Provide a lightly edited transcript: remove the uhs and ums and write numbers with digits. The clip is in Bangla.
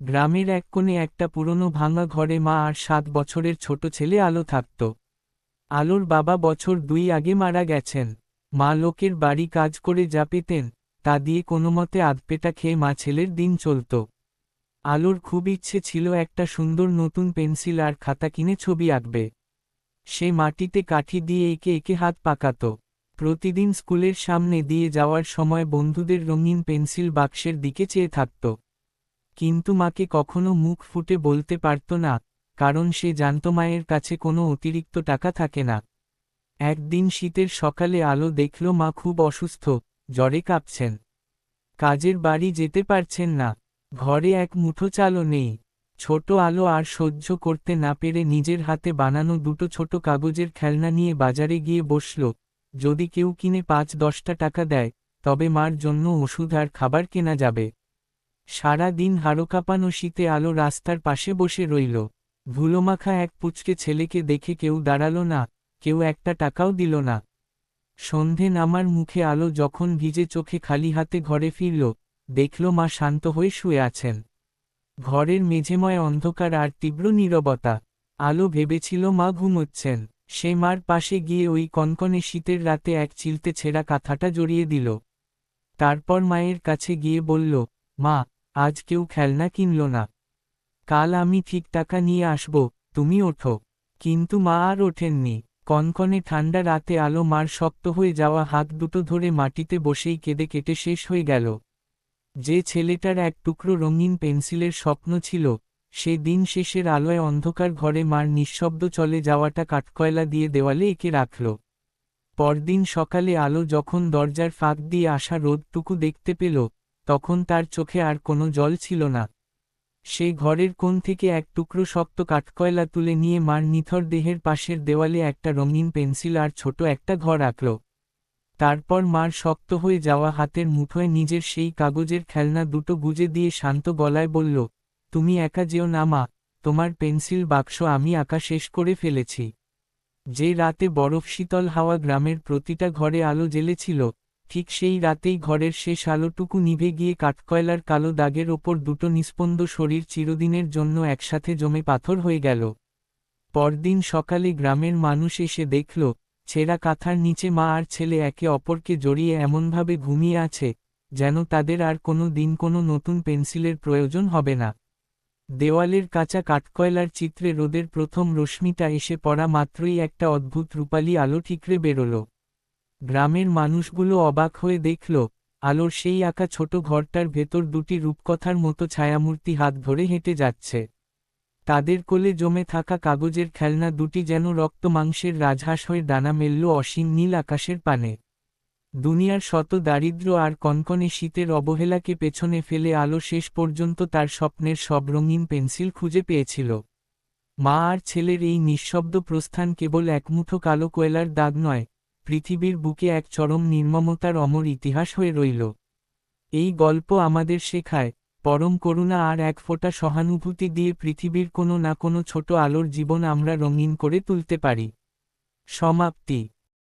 গ্রামের এক কোণে একটা পুরনো ভাঙা ঘরে মা আর 7 বছরের ছোট ছেলে আলো থাকত। আলোর বাবা বছর 2 আগে মারা গেছেন। মা লোকের বাড়ি কাজ করে যা পেতেন তা দিয়ে কোনোমতে আধপেটা খেয়ে মা ছেলের দিন চলত। আলোর খুব ইচ্ছে ছিল একটা সুন্দর নতুন পেন্সিল আর খাতা কিনে ছবি আঁকবে। সে মাটিতে কাঠি দিয়ে এঁকে এঁকে হাত পাকাত। প্রতিদিন স্কুলের সামনে দিয়ে যাওয়ার সময় বন্ধুদের রঙিন পেন্সিল বাক্সের দিকে চেয়ে থাকত। কিন্তু মাকে কখনো মুখ ফুটে বলতে পারত না, কারণ সে জানত মায়ের কাছে কোনো অতিরিক্ত টাকা থাকে না। একদিন শীতের সকালে আলো দেখল মা খুব অসুস্থ, জ্বরে কাঁপছেন। কাজের বাড়ি যেতে পারছেন না, ঘরে এক মুঠো চালও নেই। ছোট আলো আর সহ্য করতে না পেরে নিজের হাতে বানানো দুটো ছোট কাগজের খেলনা নিয়ে বাজারে গিয়ে বসল। যদি কেউ কিনে 5-10টা টাকা দেয়, তবে মার জন্য ওষুধ আর খাবার কেনা যাবে। সারা দিন হাড়কাঁপানো শীতে আলো রাস্তার পাশে বসে রইল। ধুলোমাখা এক পুচকে ছেলেকে দেখে কেউ দাঁড়ালো না, কেউ একটা টাকাও দিল না। সন্ধে নামার মুখে আলো যখন ভিজে চোখে খালি হাতে ঘরে ফিরল, দেখল মা শান্ত হয়ে শুয়ে আছেন। ঘরের মেঝেময় অন্ধকার আর তীব্র নীরবতা। আলো ভেবেছিল মা ঘুমোচ্ছেন। সে মার পাশে গিয়ে ওই কনকনে শীতের রাতে এক চিলতে ছেঁড়া কাঁথাটা জড়িয়ে দিল। তারপর মায়ের কাছে গিয়ে বলল, মা, আজ কেউ খেলনা কিনল না। কাল আমি ঠিক টাকা নিয়ে আসব, তুমি ওঠো। কিন্তু মা আর ওঠেননি। কনকনে ঠান্ডা রাতে আলো মার শক্ত হয়ে যাওয়া হাত দুটো ধরে মাটিতে বসেই কেঁদে কেটে শেষ হয়ে গেল। যে ছেলেটার এক টুকরো রঙিন পেন্সিলের স্বপ্ন ছিল, সে দিন শেষের আলোয় অন্ধকার ঘরে মার নিঃশব্দ চলে যাওয়াটা কাঠকয়লা দিয়ে দেওয়ালে এঁকে রাখল। পরদিন সকালে আলো যখন দরজার ফাঁক দিয়ে আসা রোদটুকু দেখতে পেল, তখন তার চোখে আর কোনো জল ছিল না। সে ঘরের কোণ থেকে এক টুকরো শক্ত কাঠকয়লা তুলে নিয়ে মার নিথর দেহের পাশের দেওয়ালে একটা রঙিন পেন্সিল আর ছোট একটা ঘর আঁকল। তারপর মার শক্ত হয়ে যাওয়া হাতের মুঠোয় নিজের সেই কাগজের খেলনা দুটো গুজে দিয়ে শান্ত গলায় বলল, তুমি একা যেও না মা, তোমার পেন্সিল বাক্স আমি আঁকা শেষ করে ফেলেছি। যে রাতে বরফ শীতল হাওয়া গ্রামের প্রতিটা ঘরে আলো জ্বেলেছিল, ঠিক সেই রাতেই ঘরের শেষ আলোটুকু নিভে গিয়ে কাঠকয়লার কালো দাগের ওপর দুটো নিস্পন্দ শরীর চিরদিনের জন্য একসাথে জমে পাথর হয়ে গেল। পরদিন সকালে গ্রামের মানুষ এসে দেখল, ছেঁড়া কাঁথার নিচে মা আর ছেলে একে অপরকে জড়িয়ে এমনভাবে ঘুমিয়ে আছে, যেন তাদের আর কোনো দিন কোনো নতুন পেন্সিলের প্রয়োজন হবে না। দেওয়ালের কাঁচা কাঠকয়লার চিত্রে রোদের প্রথম রশ্মিটা এসে পড়া মাত্রই একটা অদ্ভুত রূপালি আলো ঠিকরে বেরোল। গ্রামের মানুষগুলো অবাক হয়ে দেখল, আলোর সেই আঁকা ছোট ঘরটার ভেতর দুটি রূপকথার মতো ছায়ামূর্তি হাত ধরে হেঁটে যাচ্ছে। তাদের কোলে জমে থাকা কাগজের খেলনা দুটি যেন রক্ত মাংসের রাজহাঁস হয়ে ডানা মেলল অসীম নীল আকাশের পানে। দুনিয়ার শত দারিদ্র্য আর কনকনে শীতের অবহেলাকে পেছনে ফেলে আলো শেষ পর্যন্ত তার স্বপ্নের সব রঙিন পেন্সিল খুঁজে পেয়েছিল। মা আর ছেলের এই নিঃশব্দ প্রস্থান কেবল একমুঠো কালো কয়লার দাগ নয়, পৃথিবীর বুকে এক চরম নির্মমতার অমর ইতিহাস হয়ে রইল। এই গল্প আমাদের শেখায়, পরম করুণা আর এক ফোঁটা সহানুভূতি দিয়ে পৃথিবীর কোনো না কোনো ছোট আলোর জীবন আমরা রঙিন করে তুলতে পারি। সমাপ্তি।